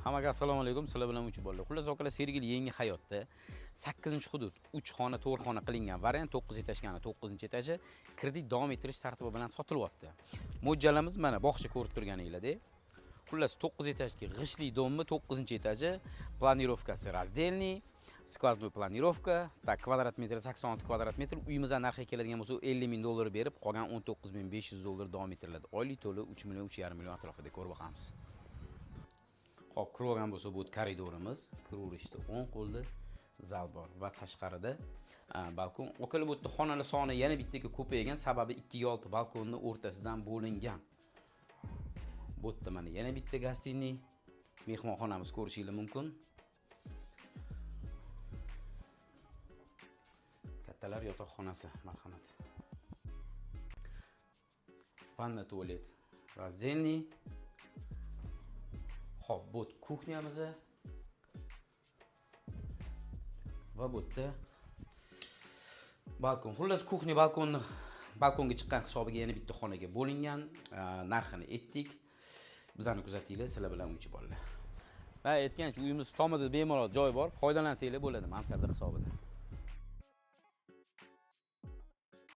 Hammaga assalomu alaykum. Sizlar bilan uch bolalar. Xullas okalar Sergeli yangi hayotda 8-hudud 3 xona, 4 xona qilingan variant 9 etajgani 9-etaji kredit davom ettirish tartibi bilan sotilyapti. Mo'ljalimiz mana bog'cha ko'rib turganinglarda. Xullas 9 etajga g'ishli domni 9-etaji planirovkasi разделный, skvozной planirovka, tak kvadrat metri 86 kvadrat metr uyimizdan narxi keladigan bo'lsa $50,000 berib, qolgan $19,500 davom ettiriladi. Oylik to'li 3,5 million atrofida ko'rib boqamiz. Xo'p, kirgan bo'lsa bu koridorimiz, kiraverishda 10 qo'lda zal bor va tashqarida balkon. O'qilib o'tdi, xonalar soni yana bittaga ko'paygan, sababi 2-6 balkonning o'rtasidan bo'lingan. Bu yerda mana yana bitta gostinniy mehmonxonamiz ko'rishingiz mumkin. Kattalar yotoqxonasi, marhamat. Vanna tualet, разделный. Xo'p, bu kuxnyamiz va bu yerda balkon. Xullas kuxnya balkonga chiqqan hisobiga yana bitta xonaga bo'lingan. Narxini aytdik. Bizlarni kuzatinglar, sizlar bilan uch bolalar. Va aytgancha uyimiz tomida bemalol joy bor, foydalansanglar bo'ladi mansarda hisobida.